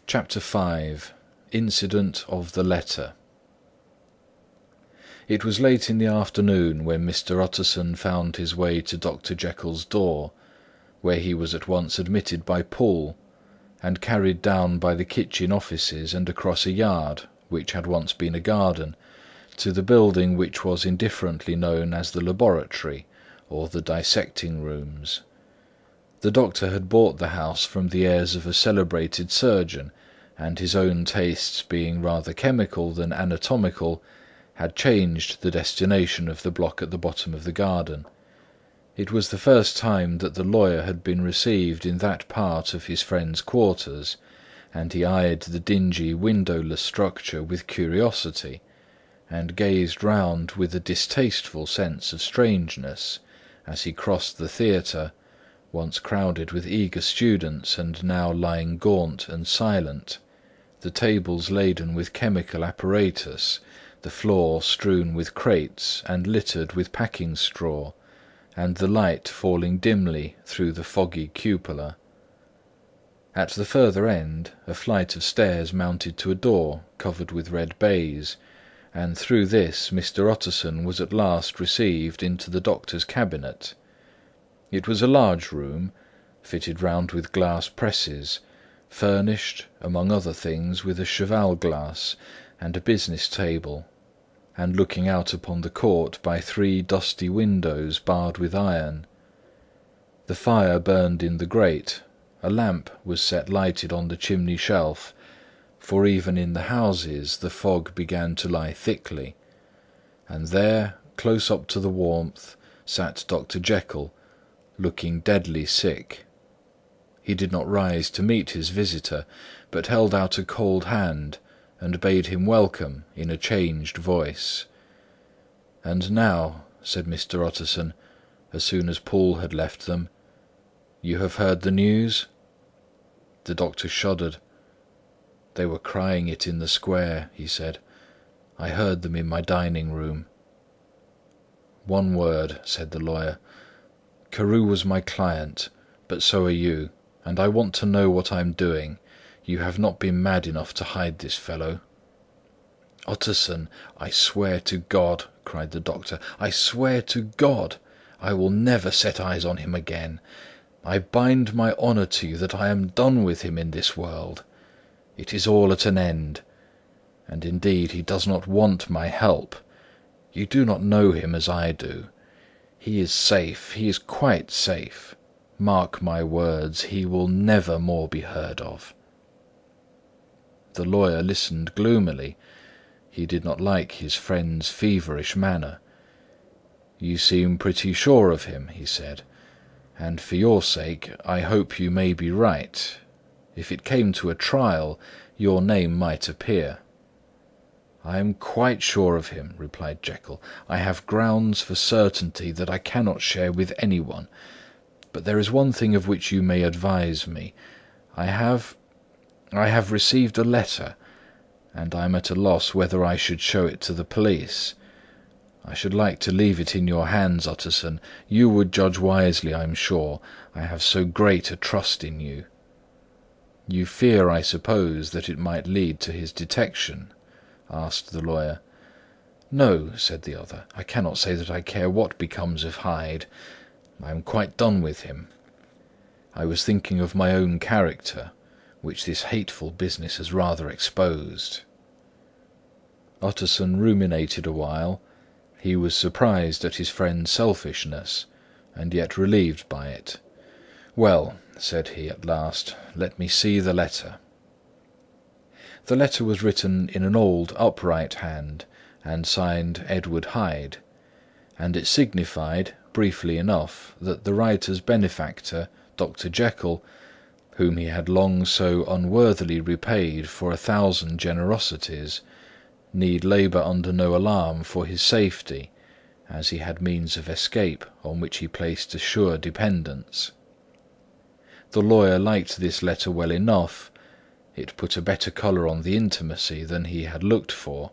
Chapter 5. Incident of the Letter. It was late in the afternoon when Mr. Utterson found his way to Dr. Jekyll's door, where he was at once admitted by Poole, and carried down by the kitchen offices and across a yard, which had once been a garden, to the building which was indifferently known as the laboratory, or the dissecting rooms. The doctor had bought the house from the heirs of a celebrated surgeon, and his own tastes being rather chemical than anatomical, had changed the destination of the block at the bottom of the garden. It was the first time that the lawyer had been received in that part of his friend's quarters, and he eyed the dingy windowless structure with curiosity, and gazed round with a distasteful sense of strangeness, as he crossed the theatre, once crowded with eager students and now lying gaunt and silent, the tables laden with chemical apparatus, the floor strewn with crates and littered with packing straw, and the light falling dimly through the foggy cupola. At the further end, a flight of stairs mounted to a door covered with red baize, and through this Mr. Utterson was at last received into the doctor's cabinet. It was a large room, fitted round with glass presses, furnished, among other things, with a cheval-glass and a business table, and looking out upon the court by 3 dusty windows barred with iron. The fire burned in the grate, a lamp was set lighted on the chimney shelf, for even in the houses the fog began to lie thickly, and there, close up to the warmth, sat Dr. Jekyll, looking deadly sick. He did not rise to meet his visitor, but held out a cold hand and bade him welcome in a changed voice. "And now," said Mr. Utterson, as soon as Poole had left them, "you have heard the news?" The doctor shuddered. "They were crying it in the square," he said. "I heard them in my dining-room." "One word," said the lawyer. "Carew was my client, but so are you, and I want to know what I am doing. You have not been mad enough to hide this fellow?" "Utterson, I swear to God," cried the doctor, "I swear to God, I will never set eyes on him again. I bind my honour to you that I am done with him in this world. It is all at an end. And indeed he does not want my help. You do not know him as I do. He is safe, he is quite safe. Mark my words, he will never more be heard of." The lawyer listened gloomily. He did not like his friend's feverish manner. "You seem pretty sure of him," he said, "and for your sake I hope you may be right. If it came to a trial, your name might appear." "I am quite sure of him," replied Jekyll. "I have grounds for certainty that I cannot share with anyone. But there is one thing of which you may advise me. I have received a letter, and I am at a loss whether I should show it to the police. I should like to leave it in your hands, Utterson. You would judge wisely, I am sure. I have so great a trust in you." "You fear, I suppose, that it might lead to his detection?" asked the lawyer. "No," said the other. "I cannot say that I care what becomes of Hyde. I am quite done with him. I was thinking of my own character, which this hateful business has rather exposed." Utterson ruminated a while. He was surprised at his friend's selfishness, and yet relieved by it. "Well," said he at last, "let me see the letter." The letter was written in an old upright hand, and signed Edward Hyde, and it signified, briefly enough, that the writer's benefactor, Dr. Jekyll, whom he had long so unworthily repaid for 1,000 generosities, need labour under no alarm for his safety, as he had means of escape on which he placed a sure dependence. The lawyer liked this letter well enough. It put a better colour on the intimacy than he had looked for,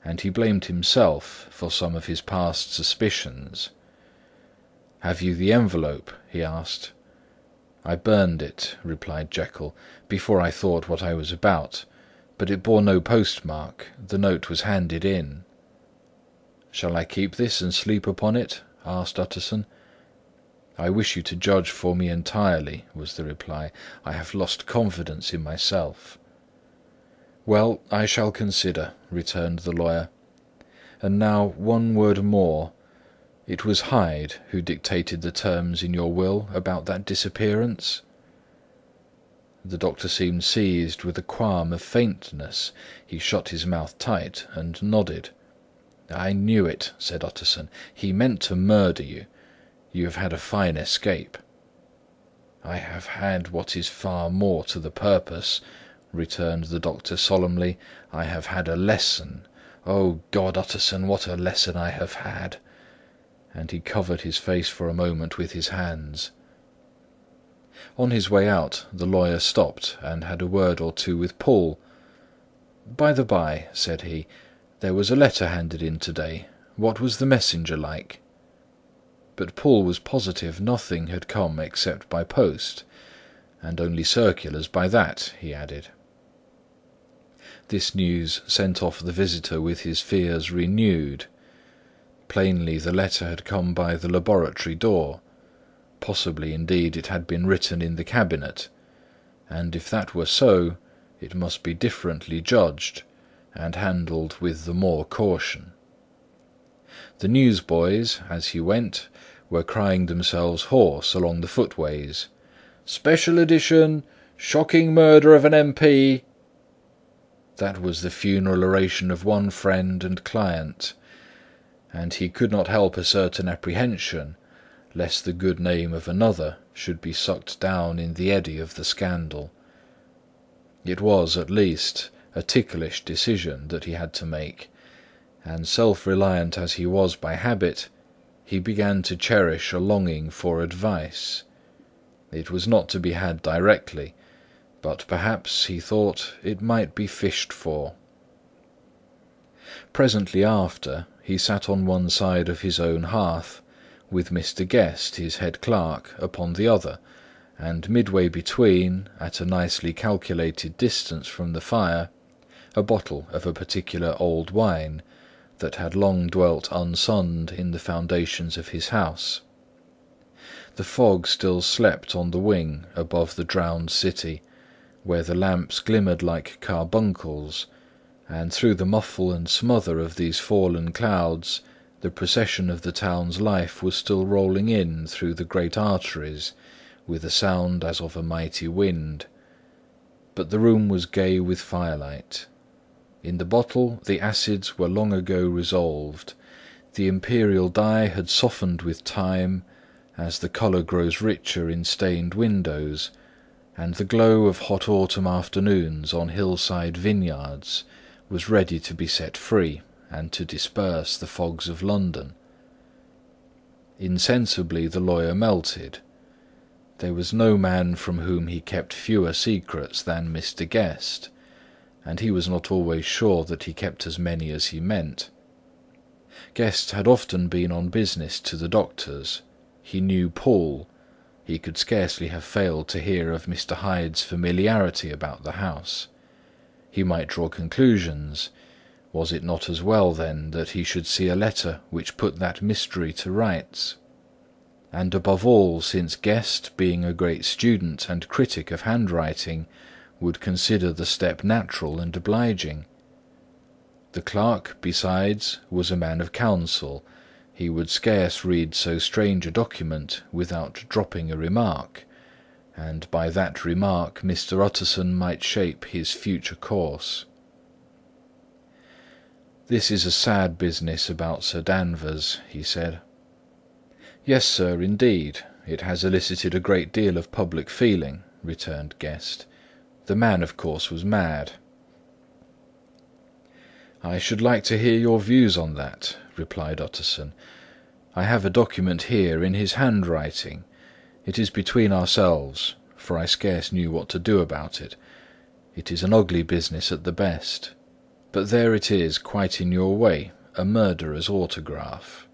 and he blamed himself for some of his past suspicions. "Have you the envelope?" he asked. "I burned it," replied Jekyll, "before I thought what I was about. But it bore no postmark. The note was handed in." "Shall I keep this and sleep upon it?" asked Utterson. "I wish you to judge for me entirely," was the reply. "I have lost confidence in myself." "Well, I shall consider," returned the lawyer. "And now one word more. It was Hyde who dictated the terms in your will about that disappearance?" The doctor seemed seized with a qualm of faintness. He shut his mouth tight and nodded. "I knew it," said Utterson. "He meant to murder you. You have had a fine escape." "I have had what is far more to the purpose," returned the doctor solemnly. "I have had a lesson. O God, Utterson, what a lesson I have had!" And he covered his face for a moment with his hands. On his way out, the lawyer stopped and had a word or two with Poole. "By the by," said he, "there was a letter handed in to-day. What was the messenger like?" But Poole was positive nothing had come except by post, and only circulars by that, he added. This news sent off the visitor with his fears renewed. Plainly the letter had come by the laboratory door. Possibly, indeed, it had been written in the cabinet, and if that were so, it must be differently judged, and handled with the more caution. The newsboys, as he went, were crying themselves hoarse along the footways. "Special edition! Shocking murder of an MP!" That was the funeral oration of one friend and client, and he could not help a certain apprehension lest the good name of another should be sucked down in the eddy of the scandal. It was, at least, a ticklish decision that he had to make, and self-reliant as he was by habit, he began to cherish a longing for advice. It was not to be had directly, but perhaps, he thought, it might be fished for. Presently after, he sat on one side of his own hearth, with Mr. Guest, his head clerk, upon the other, and midway between, at a nicely calculated distance from the fire, a bottle of a particular old wine that had long dwelt unsunned in the foundations of his house. The fog still slept on the wing above the drowned city, where the lamps glimmered like carbuncles, and through the muffle and smother of these fallen clouds, the procession of the town's life was still rolling in through the great arteries with a sound as of a mighty wind. But the room was gay with firelight. In the bottle the acids were long ago resolved. The imperial dye had softened with time, as the colour grows richer in stained windows, and the glow of hot autumn afternoons on hillside vineyards was ready to be set free and to disperse the fogs of London. Insensibly the lawyer melted. There was no man from whom he kept fewer secrets than Mr. Guest, and he was not always sure that he kept as many as he meant. Guest had often been on business to the doctor's. He knew Poole. He could scarcely have failed to hear of Mr. Hyde's familiarity about the house. He might draw conclusions. Was it not as well, then, that he should see a letter which put that mystery to rights? And above all, since Guest, being a great student and critic of handwriting, would consider the step natural and obliging. The clerk, besides, was a man of counsel. He would scarce read so strange a document without dropping a remark, and by that remark Mr. Utterson might shape his future course. "This is a sad business about Sir Danvers," he said. "Yes, sir, indeed. It has elicited a great deal of public feeling," returned Guest. "The man, of course, was mad." "I should like to hear your views on that," replied Utterson. "I have a document here in his handwriting. It is between ourselves, for I scarce knew what to do about it. It is an ugly business at the best. But there it is, quite in your way, a murderer's autograph."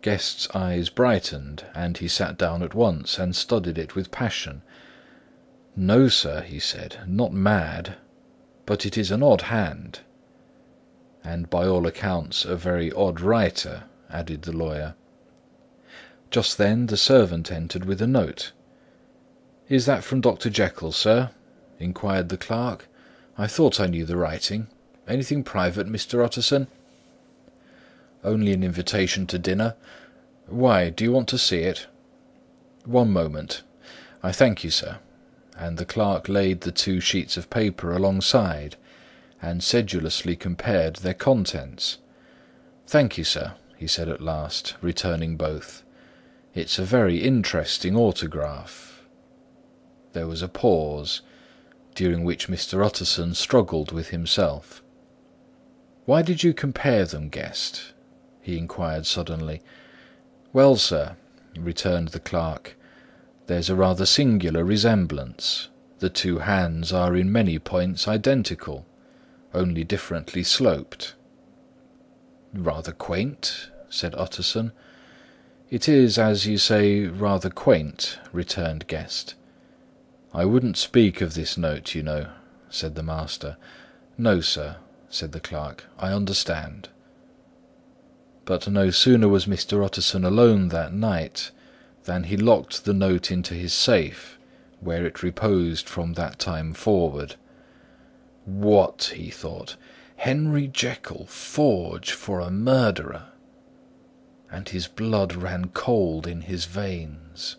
Guest's eyes brightened, and he sat down at once and studied it with passion. "No, sir," he said, "not mad. But it is an odd hand." "And by all accounts a very odd writer," added the lawyer. Just then the servant entered with a note. "Is that from Dr. Jekyll, sir?" inquired the clerk. "I thought I knew the writing. Anything private, Mr. Utterson?" "Only an invitation to dinner. Why, do you want to see it?" "One moment. I thank you, sir." And the clerk laid the 2 sheets of paper alongside, and sedulously compared their contents. "Thank you, sir," he said at last, returning both. "It's a very interesting autograph." There was a pause, during which Mr. Utterson struggled with himself. "Why did you compare them, Guest?" he inquired suddenly. "Well, sir," returned the clerk, "there's a rather singular resemblance. The 2 hands are in many points identical, only differently sloped." "Rather quaint," said Utterson. "It is, as you say, rather quaint," returned Guest. "I wouldn't speak of this note, you know," said the master. "No, sir," said the clerk, "I understand." But no sooner was Mr. Utterson alone that night than he locked the note into his safe, where it reposed from that time forward. "What!" he thought, "Henry Jekyll forge for a murderer!" And his blood ran cold in his veins.